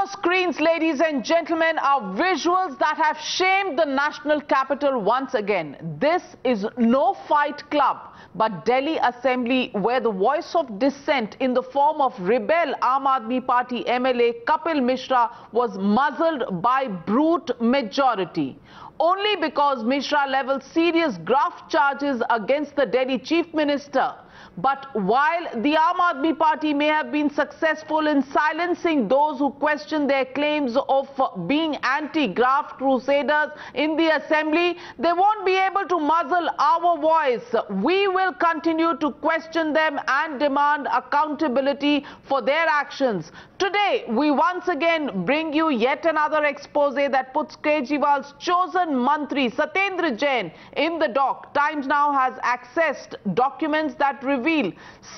your screens, ladies and gentlemen, are visuals that have shamed the national capital once again. This is no fight club, but Delhi Assembly, where the voice of dissent in the form of rebel Aam Aadmi Party MLA Kapil Mishra was muzzled by brute majority. Only because Mishra leveled serious graft charges against the Delhi Chief Minister. But while the Aam Aadmi Party may have been successful in silencing those who question their claims of being anti-graft crusaders in the assembly, they won't be able to muzzle our voice. We will continue to question them and demand accountability for their actions. Today, we once again bring you yet another expose that puts Kejriwal's chosen mantri Satendra Jain in the dock. Times Now has accessed documents that reveal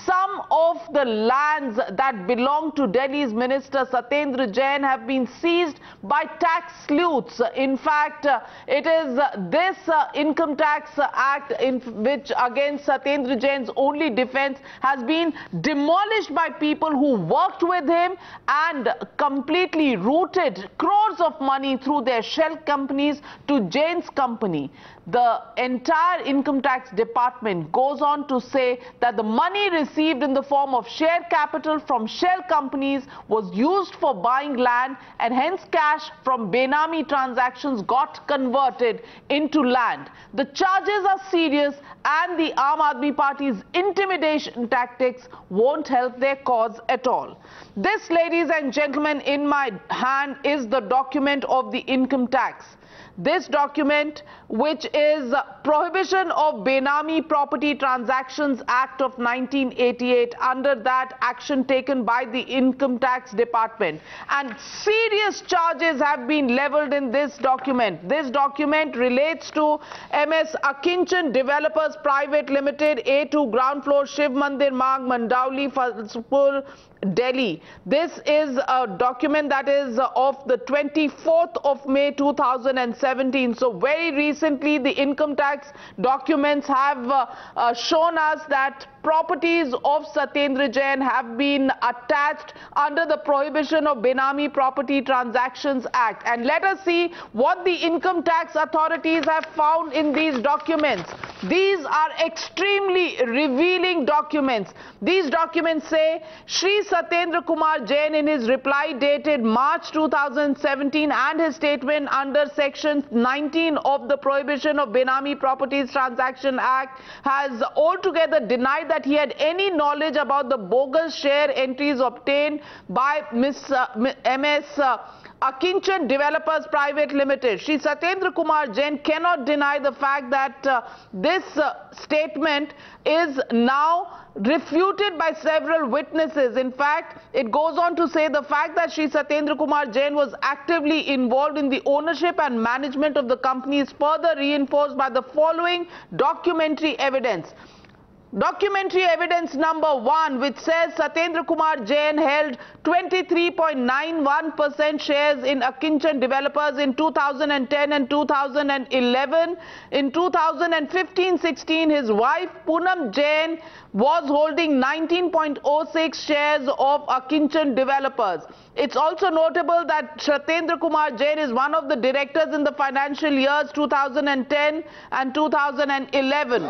some of the lands that belong to Delhi's Minister Satendra Jain have been seized by tax sleuths. In fact, it is this Income Tax Act in which against Satendra Jain's only defense has been demolished by people who worked with him and completely routed crores of money through their shell companies to Jain's company. The entire income tax department goes on to say that the money received in the form of share capital from shell companies was used for buying land, and hence cash from Benami transactions got converted into land. The charges are serious, and the Aam Aadmi Party's intimidation tactics won't help their cause at all. This, ladies and gentlemen, in my hand is the document of the income tax. This document, which is Prohibition of Benami Property Transactions Act of 1988, under that action taken by the Income Tax Department. And serious charges have been leveled in this document. This document relates to MS Akinchan Developers Private Limited, A2 Ground Floor, Shiv Mandir Marg, Mandauli, Falspur, Delhi. This is a document that is of the 24th of May 2017. So very recently the income tax documents have shown us that properties of Satendra Jain have been attached under the Prohibition of Benami Property Transactions Act. And let us see what the income tax authorities have found in these documents. These are extremely revealing documents. These documents say Shri Satendra Kumar Jain, in his reply dated March 2017 and his statement under section 19 of the Prohibition of Benami Properties Transaction Act, has altogether denied that he had any knowledge about the bogus share entries obtained by MS Akinchan Developers Private Limited. Shri Satendra Kumar Jain cannot deny the fact that this statement is now refuted by several witnesses. In fact, it goes on to say the fact that Shri Satendra Kumar Jain was actively involved in the ownership and management of the company is further reinforced by the following documentary evidence. Documentary evidence number 1, which says Satendra Kumar Jain held 23.91% shares in Akinchan Developers in 2010 and 2011. In 2015-16, his wife Poonam Jain was holding 19.06 shares of Akinchan Developers. It's also notable that Satendra Kumar Jain is one of the directors in the financial years 2010 and 2011.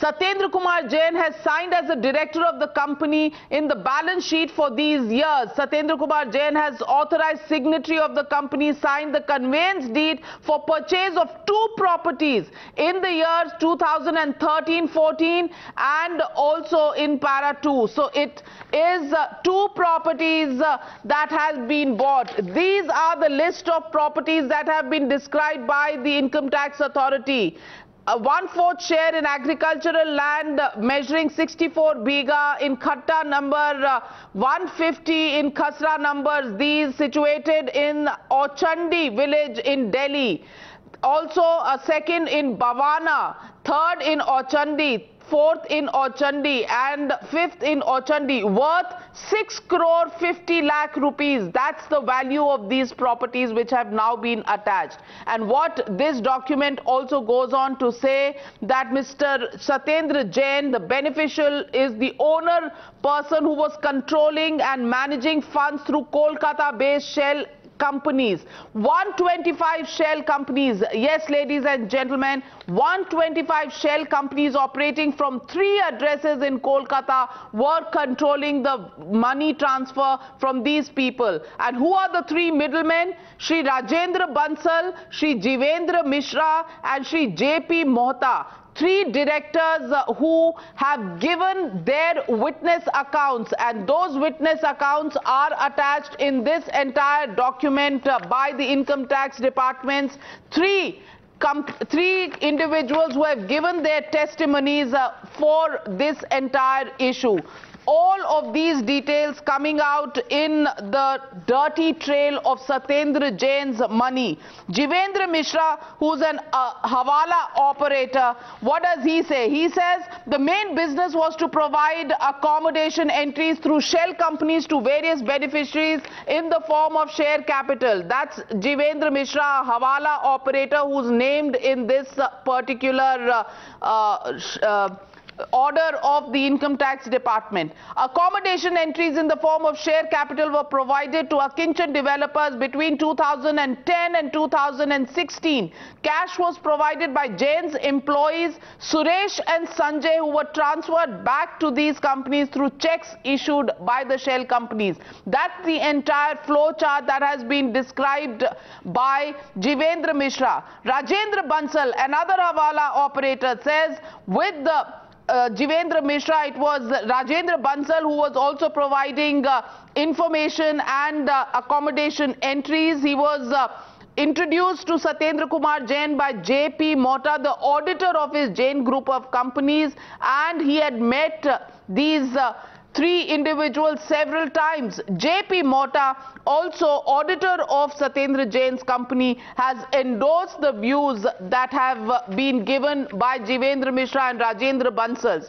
Satendra Kumar Jain has signed as a director of the company in the balance sheet for these years. Satendra Kumar Jain has authorized signatory of the company signed the conveyance deed for purchase of 2 properties in the years 2013-14 and also in para 2. So it is 2 properties that has been bought. These are the list of properties that have been described by the Income Tax Authority. 1/4 share in agricultural land measuring 64 biga in Khatta number 150 in Khasra numbers, these situated in Ochandi village in Delhi. Also a second in Bhavana, third in Ochandi, 4th in Ochandi and 5th in Ochandi, worth 6 crore 50 lakh rupees. That's the value of these properties which have now been attached. And what this document also goes on to say that Mr. Satendra Jain, the beneficial, is the owner person who was controlling and managing funds through Kolkata-based shell companies. 125 shell companies. Yes, ladies and gentlemen, 125 shell companies operating from 3 addresses in Kolkata were controlling the money transfer from these people. And who are the 3 middlemen? Shri Rajendra Bansal, Shri Jivendra Mishra and Shri J.P. Mohta. 3 directors who have given their witness accounts, and those witness accounts are attached in this entire document by the income tax departments. 3 individuals who have given their testimonies for this entire issue. All of these details coming out in the dirty trail of Satendra Jain's money. Jivendra Mishra, who's an Hawala operator, what does he say? He says the main business was to provide accommodation entries through shell companies to various beneficiaries in the form of share capital. That's Jivendra Mishra, Hawala operator, who's named in this particular order of the income tax department. Accommodation entries in the form of share capital were provided to Akinchan developers between 2010 and 2016. Cash was provided by Jain's employees Suresh and Sanjay, who were transferred back to these companies through checks issued by the shell companies. That's the entire flow chart that has been described by Jivendra Mishra. Rajendra Bansal, another Hawala operator, says with the Jivendra Mishra, it was Rajendra Bansal who was also providing information and accommodation entries. He was introduced to Satendra Kumar Jain by J.P. Mohta, the auditor of his Jain group of companies, and he had met these 3 individuals several times. J.P. Mohta, also auditor of Satendra Jain's company, has endorsed the views that have been given by Jivendra Mishra and Rajendra Bansal.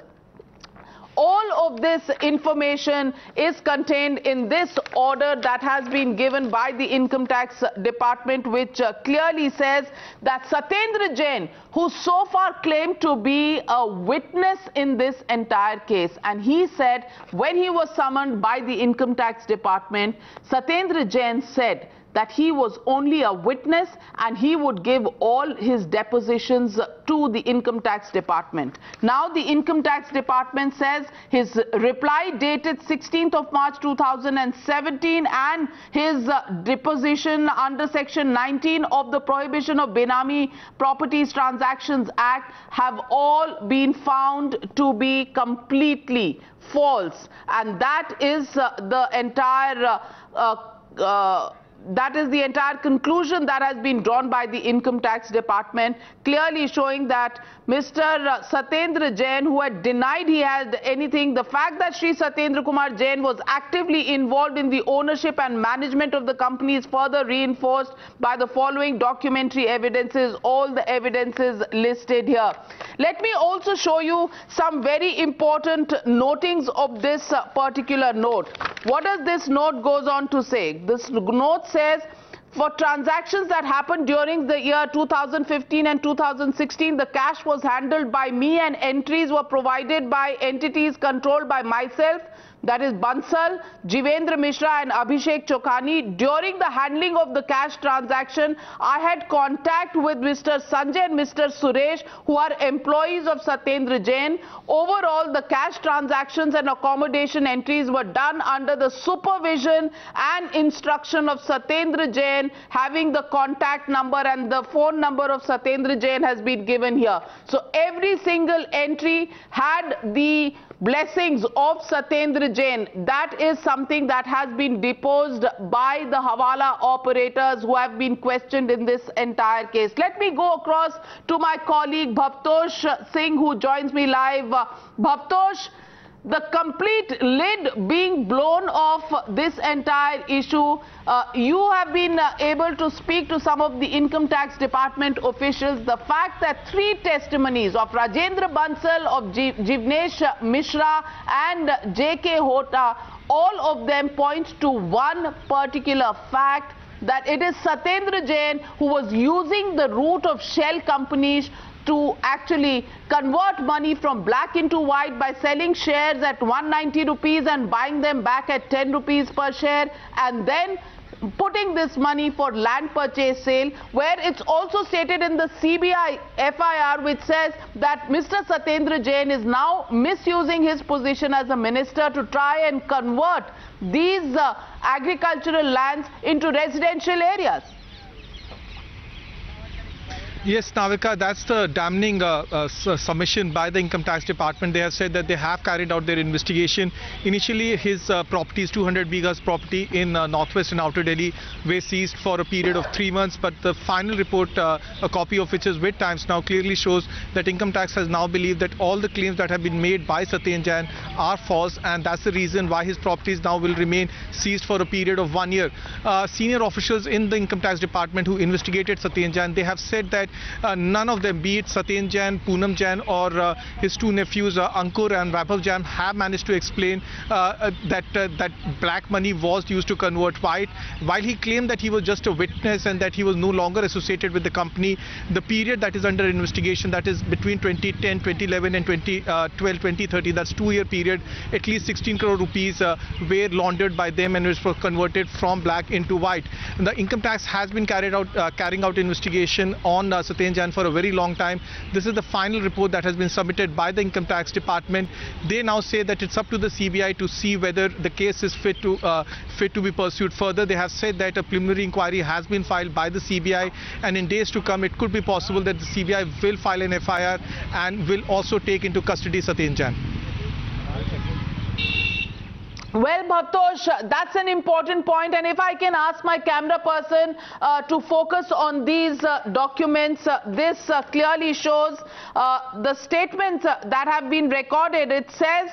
All of this information is contained in this order that has been given by the income tax department, which clearly says that Satendra Jain, who so far claimed to be a witness in this entire case, and he said when he was summoned by the income tax department, Satendra Jain said that he was only a witness and he would give all his depositions to the income tax department. Now the income tax department says his reply dated 16th of March 2017 and his deposition under section 19 of the Prohibition of Benami Properties Transactions Act have all been found to be completely false, and that is the entire conclusion that has been drawn by the income tax department, clearly showing that Mr. Satendra Jain, who had denied he had anything, the fact that Shri Satendra Kumar Jain was actively involved in the ownership and management of the company is further reinforced by the following documentary evidences, all the evidences listed here. Let me also show you some very important notings of this particular note. What does this note goes on to say? This note says, for transactions that happened during the year 2015 and 2016, the cash was handled by me and entries were provided by entities controlled by myself, that is Bansal, Jivendra Mishra and Abhishek Chokhani. During the handling of the cash transaction, I had contact with Mr. Sanjay and Mr. Suresh, who are employees of Satendra Jain. Overall, the cash transactions and accommodation entries were done under the supervision and instruction of Satendra Jain, having the contact number and the phone number of Satendra Jain has been given here. So every single entry had the blessings of Satendra Jain. That is something that has been deposed by the Hawala operators who have been questioned in this entire case. Let me go across to my colleague Bhavtosh Singh, who joins me live. Bhavtosh, the complete lid being blown off this entire issue. You have been able to speak to some of the income tax department officials. The fact that 3 testimonies of Rajendra Bansal, of Jivnesh Mishra and J.K. Hota, all of them point to one particular fact, that it is Satendra Jain who was using the route of shell companies to actually convert money from black into white by selling shares at 190 rupees and buying them back at 10 rupees per share, and then putting this money for land purchase sale, where it's also stated in the CBI FIR, which says that Mr. Satendra Jain is now misusing his position as a minister to try and convert these agricultural lands into residential areas. Yes, Navika, that's the damning submission by the Income Tax Department. They have said that they have carried out their investigation. Initially, his properties, 200 bighas property in northwest and outer Delhi, were seized for a period of 3 months. But the final report, a copy of which is with Times now, clearly shows that Income Tax has now believed that all the claims that have been made by Satendra Jain are false, and that's the reason why his properties now will remain seized for a period of 1 year. Senior officials in the Income Tax Department who investigated Satendra Jain, they have said that none of them, be it Satendra Jain, Poonam Jain, or his 2 nephews, Ankur and Vaibhav Jain, have managed to explain that black money was used to convert white. While he claimed that he was just a witness and that he was no longer associated with the company, the period that is under investigation, that is between 2010, 2011 and 2012, 2013, that's 2-year period, at least 16 crore rupees were laundered by them and was converted from black into white. The Income Tax has been carrying out investigation on Satendra Jain for a very long time. This is the final report that has been submitted by the Income Tax Department. They now say that it's up to the CBI to see whether the case is fit to be pursued further. They have said that a preliminary inquiry has been filed by the CBI, and in days to come it could be possible that the CBI will file an FIR and will also take into custody Satendra Jain. Well, Bhatosh, that's an important point, and if I can ask my camera person to focus on these documents, this clearly shows the statements that have been recorded. It says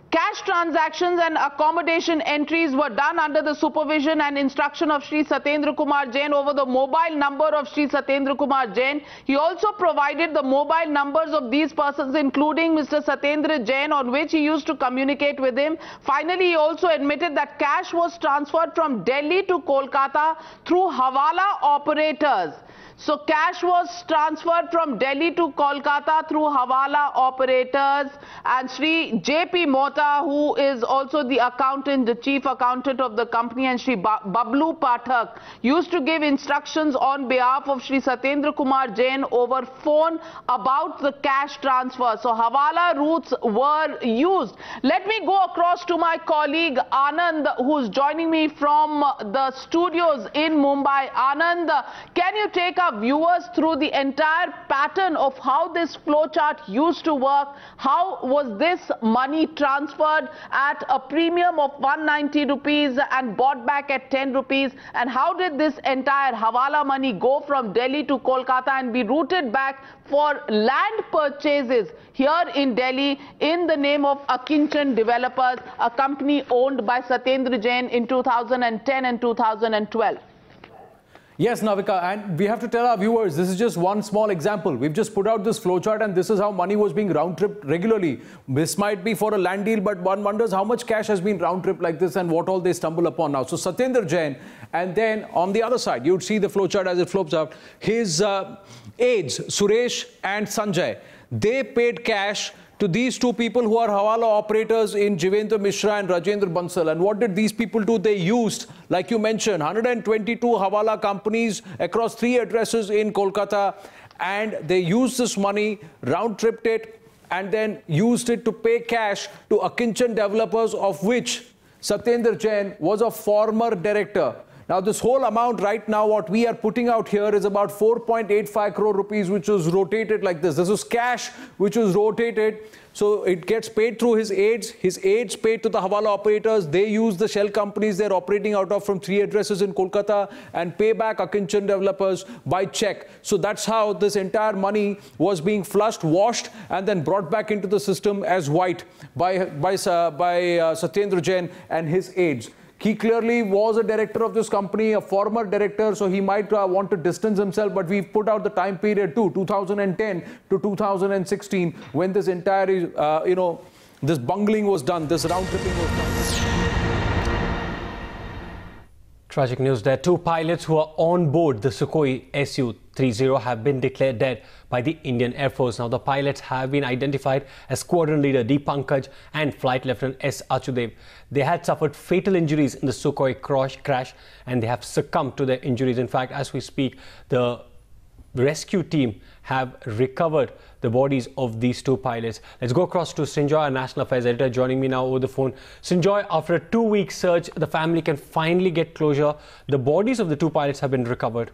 cash transactions and accommodation entries were done under the supervision and instruction of Shri Satendra Kumar Jain over the mobile number of Shri Satendra Kumar Jain. He also provided the mobile numbers of these persons, including Mr. Satendra Jain, on which he used to communicate with him. Finally, he also admitted that cash was transferred from Delhi to Kolkata through Hawala operators. So cash was transferred from Delhi to Kolkata through Hawala operators, and Shri J.P. Mota, who is also the accountant, the chief accountant of the company, and Shri Bablu Pathak used to give instructions on behalf of Shri Satendra Kumar Jain over phone about the cash transfer. So Hawala routes were used. Let me go across to my colleague Anand, who's joining me from the studios in Mumbai. Anand, can you take our viewers through the entire pattern of how this flowchart used to work? How was this money transferred at a premium of 190 rupees and bought back at 10 rupees? And how did this entire Hawala money go from Delhi to Kolkata and be routed back for land purchases here in Delhi in the name of Akinchan Developers, a company owned by Satendra Jain in 2010 and 2012? Yes, Navika, and we have to tell our viewers, this is just one small example. We've just put out this flowchart, and this is how money was being round-tripped regularly. This might be for a land deal, but one wonders how much cash has been round-tripped like this and what all they stumble upon now. So Satendra Jain, and then on the other side, you'd see the flowchart as it flows out. His aides, Suresh and Sanjay, they paid cash to these 2 people who are Hawala operators in Jivendra Mishra and Rajendra Bansal. And what did these people do? They used, like you mentioned, 122 Hawala companies across 3 addresses in Kolkata, and they used this money, round-tripped it, and then used it to pay cash to Akinchan Developers, of which Satendra Jain was a former director. Now, this whole amount right now, what we are putting out here is about 4.85 crore rupees, which was rotated like this. This was cash which was rotated. So it gets paid through his aides paid to the Hawala operators. They use the shell companies they're operating out of from 3 addresses in Kolkata and pay back Akinchan developers by check. So that's how this entire money was being flushed, washed, and then brought back into the system as white by Satendra Jain and his aides. He clearly was a director of this company, a former director, so he might want to distance himself, but we've put out the time period too, 2010 to 2016, when this entire, this bungling was done, this round tripping was done. Tragic news there. 2 pilots who are on board the Sukhoi Su-30 have been declared dead by the Indian Air Force. Now, the pilots have been identified as Squadron Leader D. Pankaj and Flight Lieutenant S. Achudev. They had suffered fatal injuries in the Sukhoi crash and they have succumbed to their injuries. In fact, as we speak, the rescue team have recovered the bodies of these 2 pilots. Let's go across to Sinjoy, our National Affairs editor, joining me now over the phone. Sinjoy, after a 2-week search, the family can finally get closure. The bodies of the 2 pilots have been recovered.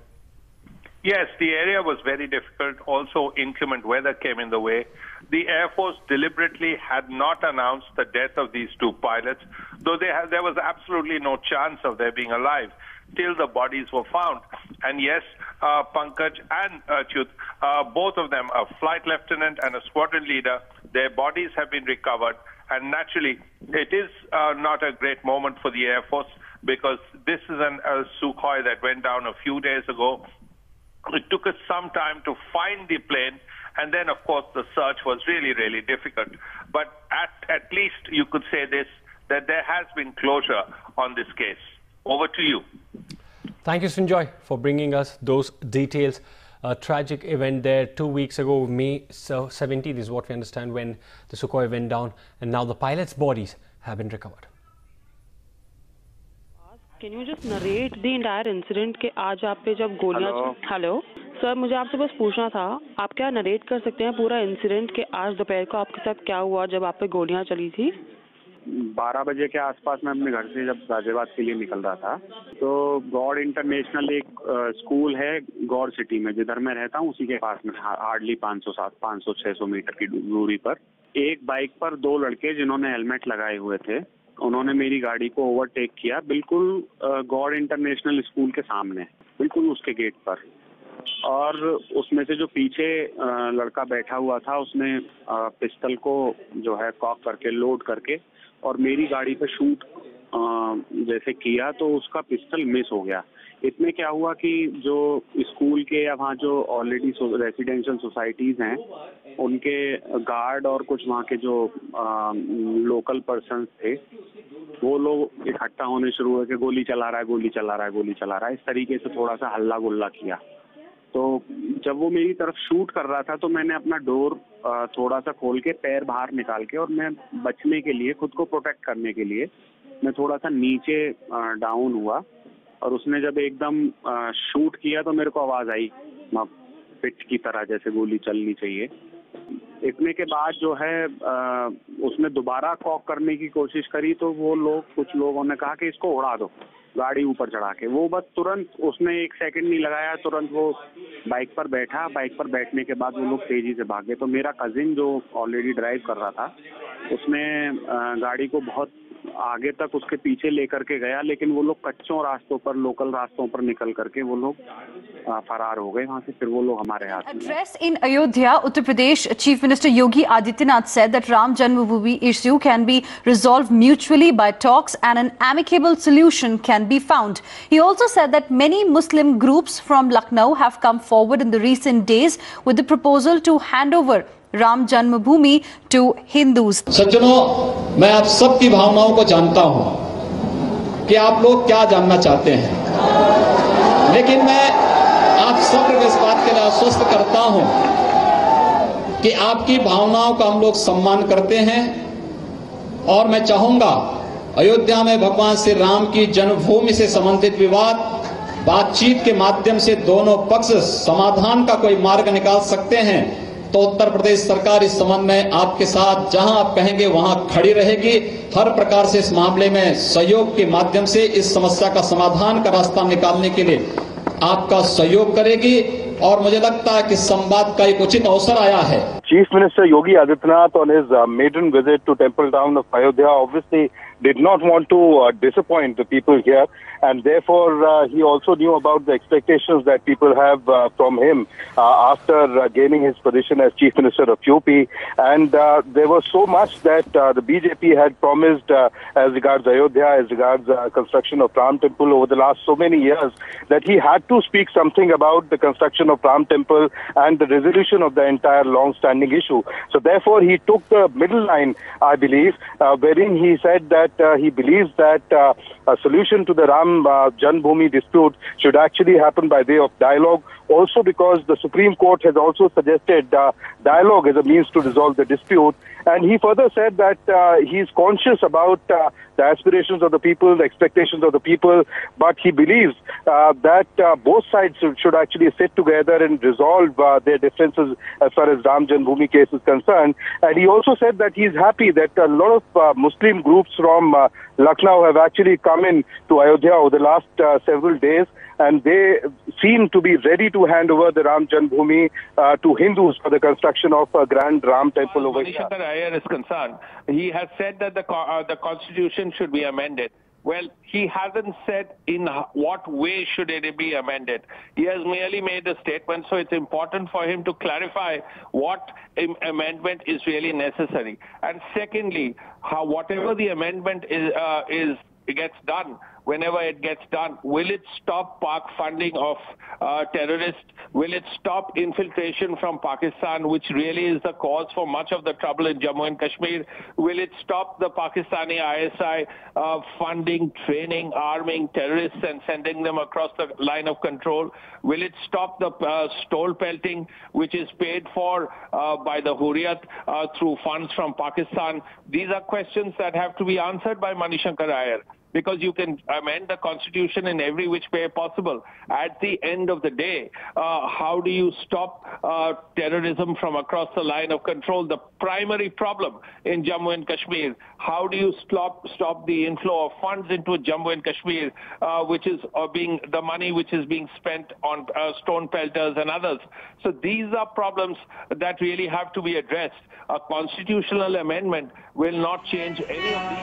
Yes, the area was very difficult. Also, inclement weather came in the way. The Air Force deliberately had not announced the death of these 2 pilots, though there was absolutely no chance of their being alive till the bodies were found. And yes, Pankaj and Achyut, both of them, a flight lieutenant and a squadron leader, their bodies have been recovered. And naturally, it is not a great moment for the Air Force because this is a Sukhoi that went down a few days ago. It took us some time to find the plane, and then, of course, the search was really, really difficult. But at least you could say this, that there has been closure on this case. Over to you. Thank you, Sinjoy, for bringing us those details. A tragic event there 2 weeks ago, May 17th is what we understand, when the Sukhoi went down, and now the pilots' bodies have been recovered. Can you just narrate the entire incident के आज आप पे जब गोलियां hello sir मुझे आपसे बस पूछना था आप क्या नरेट कर सकते हैं पूरा इंसिडेंट के आज दोपहर को आपके साथ क्या हुआ जब आप पे गोलियां चली थी 12 बजे के आसपास मैं अपने घर से जब गाजियाबाद के लिए निकल रहा था तो गौड़ इंटरनेशनल एक स्कूल है गौड़ सिटी में जिधर मैं रहता हूँ उसी के पास में हार्डली 500-600 मीटर की दूरी पर एक बाइक पर 2 लड़के जिन्होंने हेलमेट लगाए हुए थे उन्होंने मेरी गाड़ी को ओवरटेक किया बिल्कुल गौड़ इंटरनेशनल स्कूल के सामने बिल्कुल उसके गेट पर और उसमें से जो पीछे लड़का बैठा हुआ था उसने पिस्टल को जो है कॉक करके लोड करके और मेरी गाड़ी पे शूट जैसे किया तो उसका पिस्टल मिस हो गया। इसमें क्या हुआ कि जो स्कूल के या वहाँ जो ऑलरेडी रेजिडेंशियल सोसाइटीज़ हैं उनके गार्ड और कुछ वहाँ के जो लोकल पर्सन्स थे वो लोग इकट्ठा होने शुरू हुए कि गोली चला रहा है गोली चला रहा है गोली चला रहा है इस तरीके से थोड़ा सा हल्ला गुल्ला किया। तो जब वो मेरी तरफ शूट कर रहा था तो मैंने अपना डोर थोड़ा सा खोल के पैर बाहर निकाल के और मैं बचने के लिए खुद को प्रोटेक्ट करने के लिए मैं थोड़ा सा नीचे डाउन हुआ और उसने जब एकदम शूट किया तो मेरे को आवाज़ आई पिट की तरह जैसे गोली चलनी चाहिए। इतने के बाद जो है उसने दोबारा कॉक करने की कोशिश करी तो वो लोग कुछ लोगों ने कहा कि इसको उड़ा दो गाड़ी ऊपर चढ़ा के। वो बस तुरंत उसने 1 सेकंड नहीं लगाया तुरंत वो बाइक पर बैठा। बाइक पर बैठने के बाद वो लोग तेजी से भागे। तो मेरा कजिन जो ऑलरेडी ड्राइव कर रहा था उसने गाड़ी को बहुत आगे तक उसके पीछे लेकर के गया लेकिन वो लोग कच्चों रास्तों पर लोकल रास्तों पर निकल करके वो लोग फरार हो गए वहां से। फिर वो लोग हमारे हाथ में। Address in Ayodhya, Uttar Pradesh, Chief Minister Yogi Adityanath said that Ram Janmabhoomi issue can be resolved mutually by talks and an amicable solution can be found. He also said that many Muslim groups from Lucknow have come forward in the recent days with the proposal to hand over Ram Janmabhoomi to Hindus. सज्जनों, मैं आप सबकी भावनाओं को जानता हूं कि आप लोग क्या जानना चाहते हैं, लेकिन मैं आप सबको इस बात के लिए आश्वस्त करता हूं कि आपकी भावनाओं का हम लोग सम्मान करते हैं और मैं चाहूंगा अयोध्या में भगवान श्री राम की जन्मभूमि से संबंधित विवाद बातचीत के माध्यम से दोनों पक्ष समाधान का कोई मार्ग निकाल सकते हैं। तो उत्तर प्रदेश सरकार इस संबंध में आपके साथ जहां आप कहेंगे वहां खड़ी रहेगी। हर प्रकार से इस मामले में सहयोग के माध्यम से इस समस्या का समाधान का रास्ता निकालने के लिए आपका सहयोग करेगी और मुझे लगता है कि संवाद का एक उचित अवसर आया है। Chief Minister Yogi Adityanath on his maiden visit to temple town of Ayodhya obviously did not want to disappoint the people here, and therefore he also knew about the expectations that people have from him after gaining his position as Chief Minister of UP, and there was so much that the BJP had promised as regards Ayodhya, as regards construction of Ram Temple over the last so many years, that he had to speak something about the construction of Ram Temple and the resolution of the entire long-standing issue. So therefore he took the middle line, I believe, wherein he said that he believes that a solution to the Ram Janmabhoomi dispute should actually happen by way of dialogue, also because the Supreme Court has also suggested dialogue as a means to resolve the dispute. And he further said that he is conscious about the aspirations of the people, the expectations of the people, but he believes that both sides should actually sit together and resolve their differences as far as Ram Janmabhoomi case is concerned. And he also said that he is happy that a lot of Muslim groups from Lucknow have actually come in to Ayodhya over the last several days, and they seem to be ready to hand over the Ram Janmabhoomi to Hindus for the construction of a grand Ram temple over here. Ayodhya is concerned, he has said that the constitution should be amended. Well, he hasn't said in what way should it be amended. He has merely made a statement, so it's important for him to clarify what amendment is really necessary. And secondly, whatever the amendment gets done, whenever it gets done, will it stop Pak funding of terrorists? Will it stop infiltration from Pakistan, which really is the cause for much of the trouble in Jammu and Kashmir? Will it stop the Pakistani ISI funding, training, arming terrorists and sending them across the line of control? Will it stop the stole pelting, which is paid for by the Hurriyat through funds from Pakistan? These are questions that have to be answered by Manishankar Iyer, because you can amend the constitution in every which way possible. At the end of the day, how do you stop terrorism from across the line of control? The primary problem in Jammu and Kashmir. How do you stop the inflow of funds into Jammu and Kashmir, which is the money which is being spent on stone pelters and others? So these are problems that really have to be addressed. A constitutional amendment will not change any of these.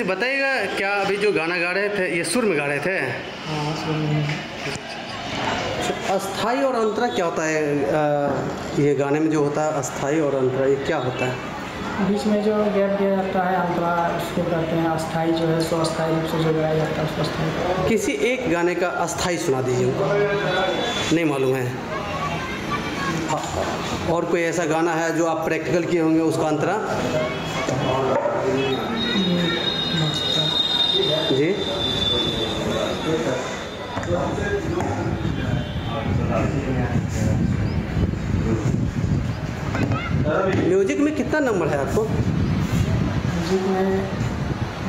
बताइएगा, क्या अभी जो गाना गा रहे थे ये सुर में गा रहे थे? हाँ, सुर में। अस्थाई और अंतरा क्या होता है? ये गाने में जो होता है अस्थाई और अंतरा, ये क्या होता है? बीच में जो गैप दिया जाता है अंतरा, उसको कहते हैं अस्थाई। जो है सो अस्थाई रूप से जो गाया जाता है उसको अस्थाई। किसी एक गाने का अस्थाई सुना दीजिए उनको, नहीं मालूम है। और कोई ऐसा गाना है जो आप प्रैक्टिकल किए होंगे उसका अंतरा? जी म्यूजिक में कितना नंबर है आपको? म्यूजिक में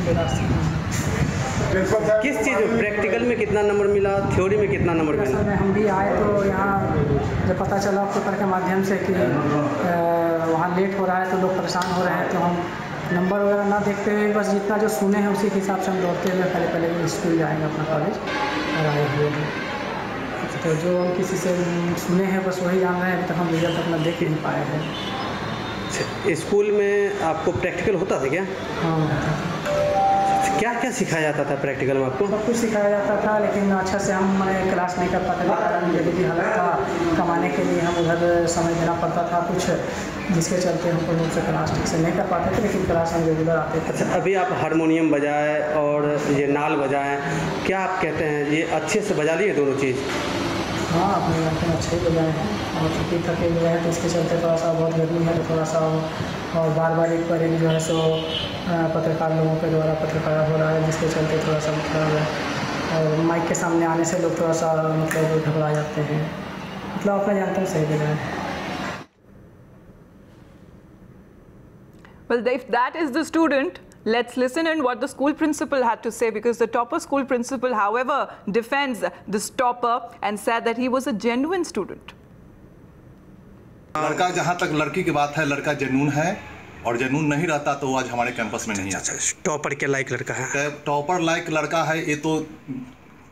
82। किस चीज़ में? प्रैक्टिकल में कितना नंबर मिला, थ्योरी में कितना नंबर मिला? में हम भी आए तो यहाँ जब पता चला पेपर के माध्यम से कि वहाँ लेट हो रहा है तो लोग परेशान हो रहे हैं, तो हम नंबर वगैरह ना देखते हुए बस जितना जो सुने हैं उसी के हिसाब से हम दौड़ते हुए पहले स्कूल जाएंगे अपना कॉलेज और आए हुए हैं। तो जो हम किसी से सुने हैं बस वही जान रहे हैं, अभी तक हम रिजल्ट अपना देख नहीं पाए हैं। स्कूल में आपको प्रैक्टिकल होता था क्या? हाँ, क्या क्या सिखाया जाता था प्रैक्टिकल में आपको? सब कुछ सिखाया जाता था, लेकिन अच्छा से हम क्लास नहीं कर पाते थे, कारण गरीबी हालत था, कमाने के लिए हम उधर समय देना पड़ता था कुछ, जिसके चलते हम पूर्ण रूप से क्लास ठीक से नहीं कर पाते थे, लेकिन क्लास में रेगुलर आते थे। अच्छा, अभी आप हारमोनियम बजाए और ये नाल बजाएं, क्या आप कहते हैं ये अच्छे से बजा लिए दोनों चीज़? हाँ, अपने घर में अच्छे ही बजाए हैं और छुट्टी थके हुए हैं, तो इसके चलते थोड़ा सा बहुत गर्मी है, तो थोड़ा सा और बार एक पर एक जो है सो पत्रकार लोगों के द्वारा पत्रकार हो रहा है, जिसके चलते थोड़ा सा खराब है और माइक के सामने आने से लोग थोड़ा सा मतलब घबरा जाते हैं, मतलब अपना जानते हैं सही बजाए। Well, if that is the student, let's listen in what the school principal had to say, because the topper school principal, however, defends this topper and said that he was a genuine student. लड़का, जहाँ तक लड़की की बात है, लड़का genuine है और जेन्युइन नहीं रहता तो वो आज हमारे कैंपस में नहीं आता। टॉपर के लायक लड़का है, टॉपर लायक लड़का है, ये तो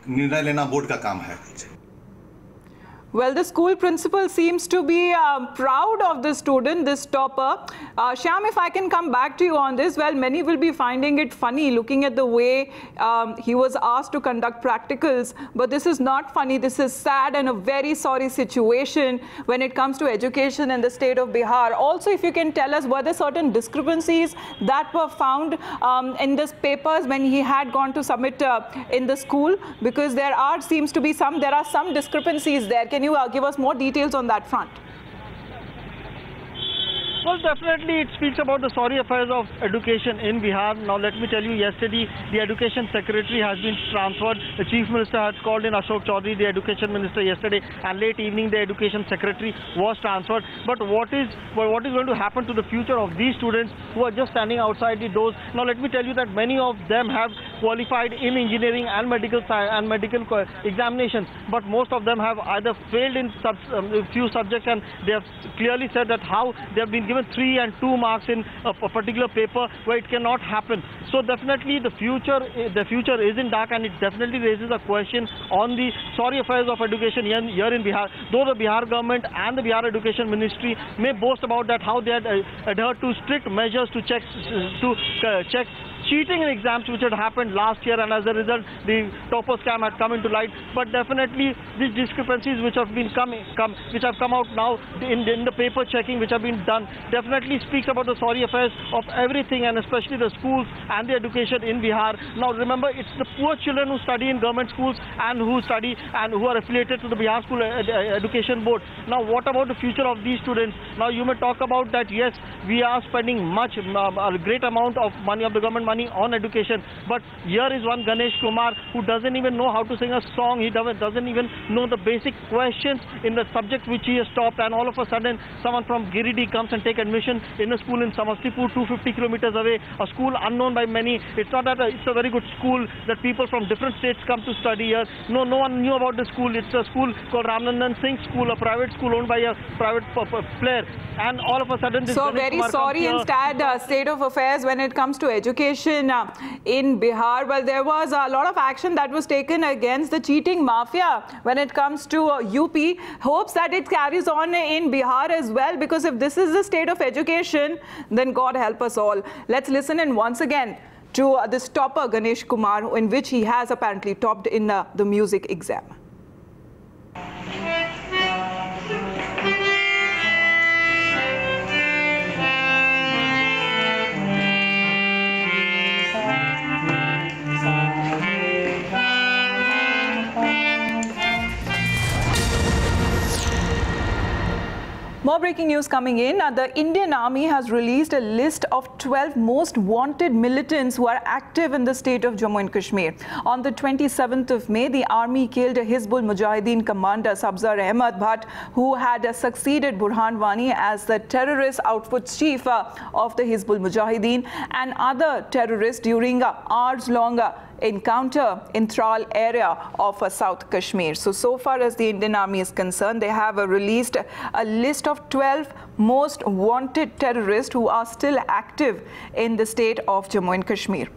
निर्णय लेना बोर्ड का काम है। Well, the school principal seems to be proud of the student, this topper. Shyam, if I can come back to you on this, well, many will be finding it funny looking at the way he was asked to conduct practicals. But this is not funny. This is sad and a very sorry situation when it comes to education in the state of Bihar. Also, if you can tell us, were there certain discrepancies that were found in these papers when he had gone to submit in the school? Because there are some discrepancies there. Can you give us more details on that front? Well, definitely it speaks about the sorry affairs of education in Bihar. Now, let me tell you, yesterday the education secretary has been transferred. The chief minister had called in Ashok Chaudhary, the education minister, yesterday, and late evening the education secretary was transferred. But what is going to happen to the future of these students who are just standing outside the doors? Now, let me tell you that many of them have qualified in engineering and medical examinations, but most of them have either failed in few subjects, and they have clearly said that how they have been given 3 and 2 marks in a particular paper where it cannot happen. So definitely the future is in dark, and it definitely raises a question on the sorry affairs of education here in Bihar. Though the Bihar government and the Bihar Education Ministry may boast about that how they had adhered to strict measures to check cheating in exams which had happened last year, and as a result the topper scam had come into light. But definitely these discrepancies which have come out now in the paper checking which have been done definitely speaks about the sorry affairs of everything, and especially the schools and the education in Bihar. Now remember, it's the poor children who study in government schools and who are affiliated to the Bihar School Education Board. Now what about the future of these students? Now you may talk about that, yes, we are spending a great amount of money, of the government money, on education, but here is one Ganesh Kumar who doesn't even know how to sing a song. He doesn't even know the basic questions in the subject which he has topped, and all of a sudden someone from Giridih comes and take admission in a school in Samastipur, 250 kilometers away, a school unknown by many. It's not that it's a very good school that people from different states come to study here. No one knew about the school. It's a school called Ramnandan Singh School, a private school owned by a private player, and all of a sudden this so Ganesh very Kumar sorry and sad state of affairs when it comes to education in Bihar. Well, there was a lot of action that was taken against the cheating mafia when it comes to UP. Hopes that it carries on in Bihar as well, because if this is the state of education, then God help us all. Let's listen in once again to this topper Ganesh Kumar, in which he has apparently topped in the music exam. More breaking news coming in. The Indian Army has released a list of 12 most wanted militants who are active in the state of Jammu and Kashmir. On the 27th of May, the Army killed Hizbul Mujahideen commander Sabzar Ahmad Bhatt, who had succeeded Burhan Wani as the terrorist outfit chief of the Hizbul Mujahideen, and other terrorists during hours-long encounter in Tral area of South Kashmir. So far as the Indian Army is concerned, they have released a list of 12 most wanted terrorists who are still active in the state of Jammu and Kashmir.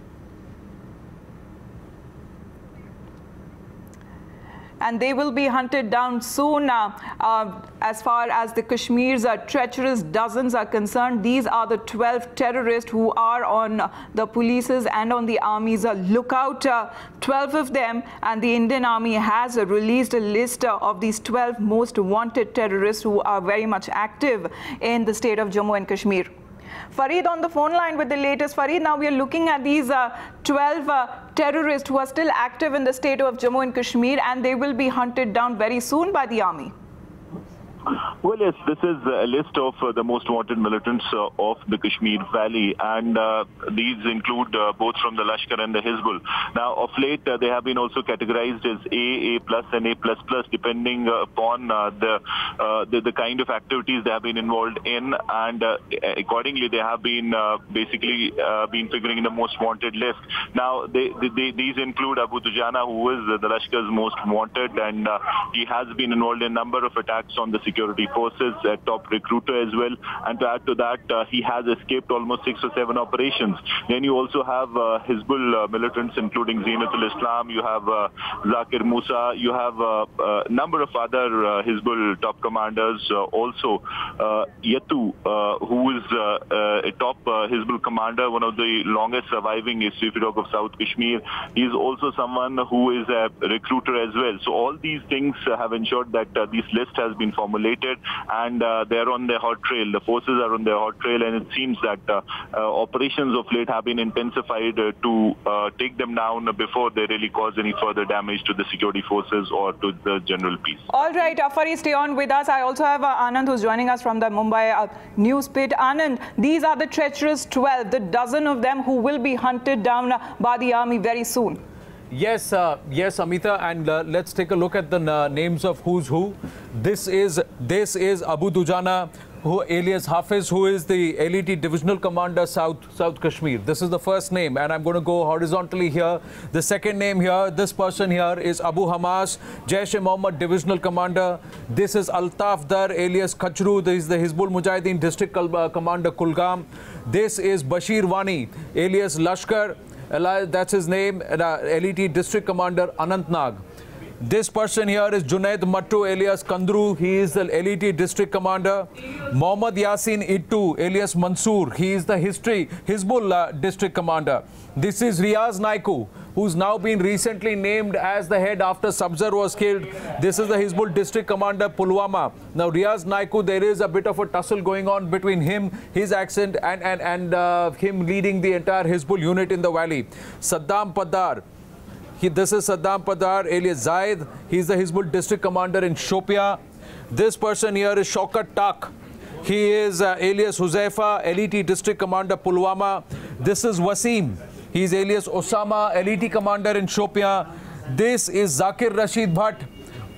and they will be hunted down soon. As far as the Kashmir's treacherous dozens are concerned, these are the 12 terrorists who are on the police's and on the army's lookout. 12 of them, and the Indian Army has released a list of these 12 most wanted terrorists who are very much active in the state of Jammu and Kashmir. Farid on the phone line with the latest. Farid, now we are looking at these 12 terrorists who are still active in the state of Jammu and Kashmir, and they will be hunted down very soon by the army. Well, yes, this is a list of the most wanted militants of the Kashmir Valley, and these include both from the Lashkar and the Hizbul. Now, of late, they have been also categorized as A+, and A++, depending upon the kind of activities they have been involved in, and accordingly, they have been basically been figuring in the most wanted list. Now, these include Abu Dujana, who is the Lashkar's most wanted, and he has been involved in a number of attacks on the security forces, a top recruiter as well, and to add to that, he has escaped almost 6 or 7 operations. Then you also have Hizbul militants, including Zinatul Islam, you have Zakir Musa, you have a number of other Hizbul top commanders, also Yatu, who is a top Hizbul commander, one of the longest surviving Sifirok of South Kashmir. He is also someone who is a recruiter as well. So all these things have ensured that this list has been formulated, and they're on their hot trail. The forces are on their hot trail, and it seems that operations of late have been intensified to take them down before they really cause any further damage to the security forces or to the general peace. All right, Farid, stay on with us. I also have Anand, who's joining us from the Mumbai news pit. Anand, these are the treacherous 12, the dozen of them who will be hunted down by the army very soon. Yes, yes, Amita, and let's take a look at the names of who's who. This is Abu Dujana, who alias Hafiz, who is the LET Divisional Commander, South Kashmir. This is the first name, and I'm going to go horizontally here. The second name here, this person here is Abu Hamas, Jaish-e-Mohammed Divisional Commander. This is Altaf Dar, alias Kachru. This is the Hizbul Mujahideen District Commander, Kulgam. This is Bashir Wani, alias Lashkar. That's his name, LET District Commander, Anantnag. This person here is Junaid Mattu, alias Kandru. He is the LET District Commander. Mohammad Yasin Ittu, alias Mansoor. He is the Hizbul District Commander. This is Riaz Naiku, who's now been recently named as the head after Sabzar was killed. This is the Hizbul District Commander, Pulwama. Now, Riaz Naiku, there is a bit of a tussle going on between him, his accent, and him leading the entire Hizbul unit in the valley. Saddam Padar. This is Saddam Padar, alias Zaid. He's the Hizbul District Commander in Shopia. This person here is Shaukat Tak. He is alias Huzaifa, LET District Commander, Pulwama. This is Wasim. He's alias Osama, LET Commander in Shopia. This is Zakir Rashid Bhatt,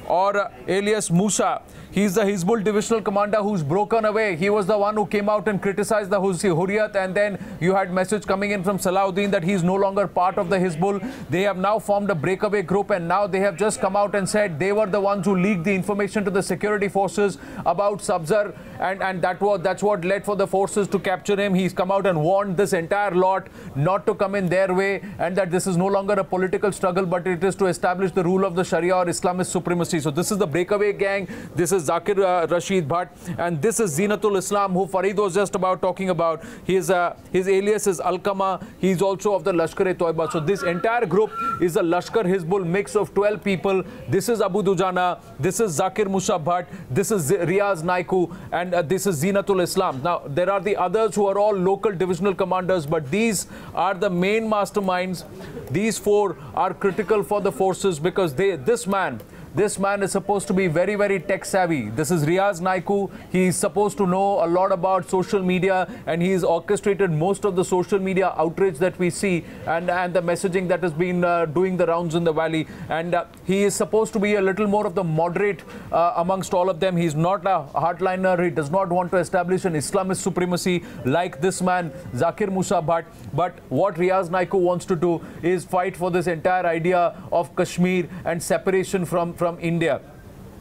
or alias Musa. He's the Hizbul Divisional Commander who's broken away. He was the one who came out and criticized the Hurriyat, and then you had message coming in from Salahuddin that he's no longer part of the Hizbul. They have now formed a breakaway group, and now they have just come out and said they were the ones who leaked the information to the security forces about Sabzar, and that's what led for the forces to capture him. He's come out and warned this entire lot not to come in their way, and that this is no longer a political struggle, but it is to establish the rule of the Sharia or Islamist supremacy. So this is the breakaway gang. This is Zakir Rashid Bhatt, and this is Zinatul Islam, who Farid was just about talking about. His alias is Alkama. He's also of the Lashkar-e-Toiba. So this entire group is a Lashkar Hizbul mix of 12 people. This is Abu Dujana. This is Zakir Musa Bhatt. This is Riaz Naiku, and this is Zinatul Islam. Now, there are the others who are all local divisional commanders, but these are the main masterminds. These 4 are critical for the forces because this man is supposed to be very, very tech savvy. This is Riaz Naiku. He is supposed to know a lot about social media, and he has orchestrated most of the social media outrage that we see, and the messaging that has been doing the rounds in the valley. And he is supposed to be a little more of the moderate amongst all of them. He's not a hardliner. He does not want to establish an Islamist supremacy like this man, Zakir Musa Bhatt. But what Riaz Naiku wants to do is fight for this entire idea of Kashmir and separation from India.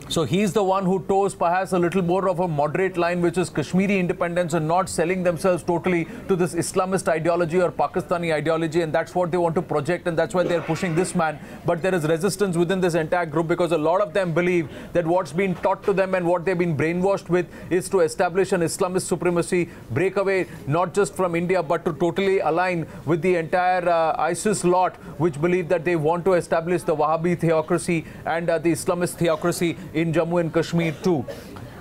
So he's the one who toes perhaps a little more of a moderate line, which is Kashmiri independence and not selling themselves totally to this Islamist ideology or Pakistani ideology, and that's what they want to project, and that's why they're pushing this man. But there is resistance within this entire group because a lot of them believe that what's been taught to them and what they've been brainwashed with is to establish an Islamist supremacy, break away not just from India but to totally align with the entire ISIS lot, which believe that they want to establish the Wahhabi theocracy and the Islamist theocracy in Jammu and Kashmir too.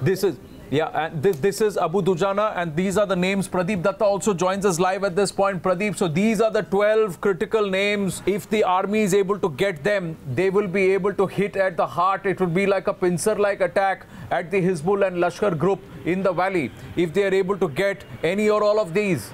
This is this is Abu Dujana, and these are the names. Pradeep Datta also joins us live at this point. Pradeep, so these are the 12 critical names. If the army is able to get them, they will be able to hit at the heart. It would be like a pincer-like attack at the Hizbul and Lashkar group in the valley if they are able to get any or all of these.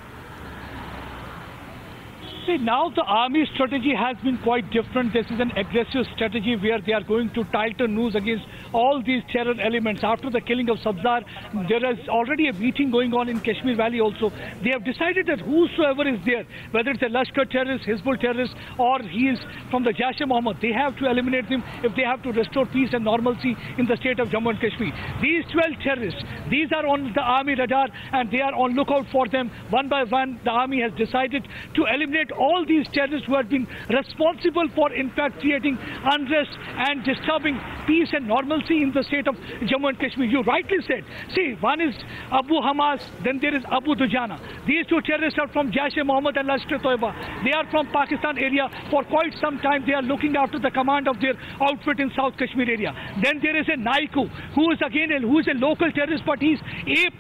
See, now the army strategy has been quite different. This is an aggressive strategy where they are going to tighten noose against all these terror elements. After the killing of Sabzar, there is already a meeting going on in Kashmir Valley also. They have decided that whosoever is there, whether it's a Lashkar terrorist, Hizbul terrorist, or he is from the Jaish-e-Mohammed, they have to eliminate him if they have to restore peace and normalcy in the state of Jammu and Kashmir. These 12 terrorists, these are on the army radar and they are on lookout for them. One by one, the army has decided to eliminate all these terrorists who have been responsible for, in fact, creating unrest and disturbing peace and normalcy in the state of Jammu and Kashmir. You rightly said, see, one is Abu Hamas, then there is Abu Dujana. These two terrorists are from Jaish-e-Mohammed and Lashkar-e-Toiba. They are from Pakistan area. For quite some time, they are looking after the command of their outfit in South Kashmir area. Then there is a Naiku, who is again who is a local terrorist, but he's A++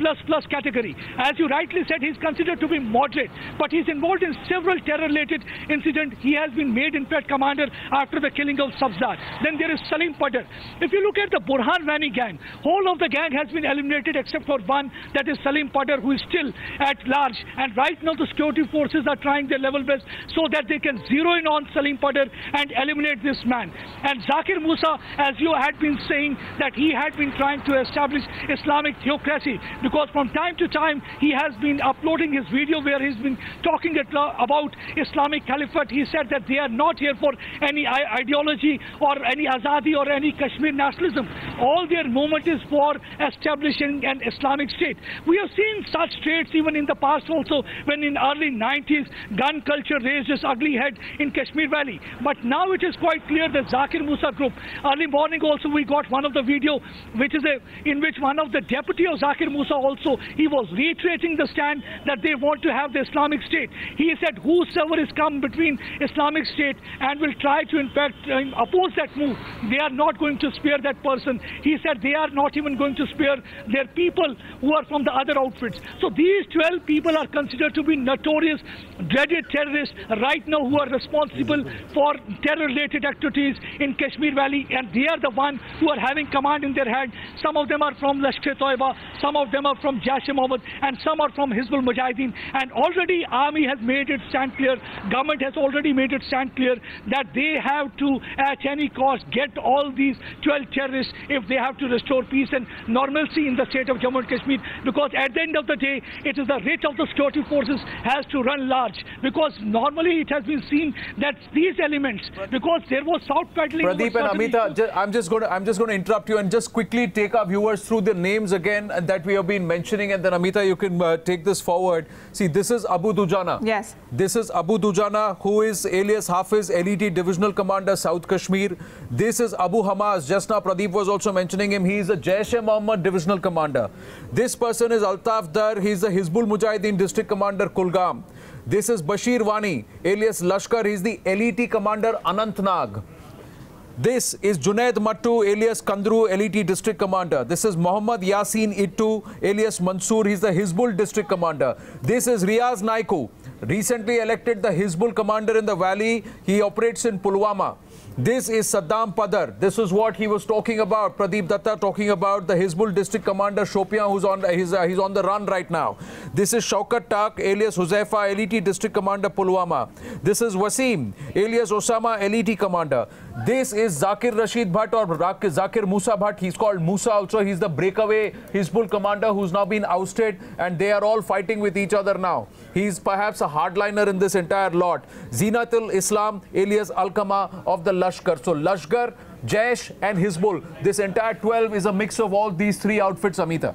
category. As you rightly said, he's considered to be moderate, but he's involved in several terror-related incidents. He has been made, in fact, commander after the killing of Sabzar. Then there is Salim Padar. If you look at the Burhan Wani gang, whole of the gang has been eliminated except for one, that is Salim Padar, who is still at large. And right now the security forces are trying their level best so that they can zero in on Salim Padar and eliminate this man. And Zakir Musa, as you had been saying, that he had been trying to establish Islamic theocracy, because from time to time he has been uploading his video where he's been talking about Islamic Caliphate. He said that they are not here for any ideology or any Azadi or any Kashmir nationalism. All their movement is for establishing an Islamic state. We have seen such traits even in the past also, when in early 90s gun culture raised its ugly head in Kashmir Valley. But now it is quite clear that Zakir Musa group, early morning also we got one of the video which is in which one of the deputy of Zakir Musa also, he was reiterating the stand that they want to have the Islamic state. He said whosoever is come between Islamic state and will try to in fact oppose that move, they are not going to spare that person. He said they are not even going to spare their people who are from the other outfits. So these 12 people are considered to be notorious, dreaded terrorists right now who are responsible for terror-related activities in Kashmir Valley, and they are the ones who are having command in their hand. Some of them are from Lashkar-e-Toiba, some of them are from Jaish-e-Mohammed, and some are from Hizbul Mujahideen. And already army has made it stand clear, government has already made it stand clear that they have to, at any cost, get all these 12 terrorists if they have to restore peace and normalcy in the state of Jammu and Kashmir, because at the end of the day, it is the rate of the security forces has to run large, because normally it has been seen that these elements, because there was south paddling. Pradeep and Amita, I'm just going to interrupt you and just quickly take our viewers through the names again that we have been mentioning, and then Amita, you can take this forward. See, this is Abu Dujana. Yes. This is Abu Dujana, who is alias Hafiz, LET Divisional Commander, South Kashmir. This is Abu Hamas. Just now Pradeep was also mentioning him. He is a Jaish-e-Mohammed Divisional Commander. This person is Altaf Dar. He is the Hizbul Mujahideen District Commander, Kulgam. This is Bashir Wani, alias Lashkar. He is the LET Commander, Anantnag. This is Junaid Mattu, alias Kandru, LET District Commander. This is Muhammad Yasin Ittu, alias Mansoor. He is the Hizbul District Commander. This is Riaz Naiku, recently elected the Hizbul Commander in the valley. He operates in Pulwama. This is Saddam Padar. This is what he was talking about. Pradeep Datta talking about the Hizbul District Commander Shopian, who's on he's on the run right now. This is Shaukat Tak, alias Huzaifa, LET District Commander Pulwama. This is Wasim, alias Osama, LET Commander. This is Zakir Rashid Bhatt or Zakir Musa Bhatt. He's called Musa also. He's the breakaway Hizbul commander who's now been ousted, and they are all fighting with each other now. He's perhaps a hardliner in this entire lot. Zinatul Islam, alias Alkama of the Lashkar. So Lashkar, Jaish and Hizbul. This entire 12 is a mix of all these three outfits, Amita.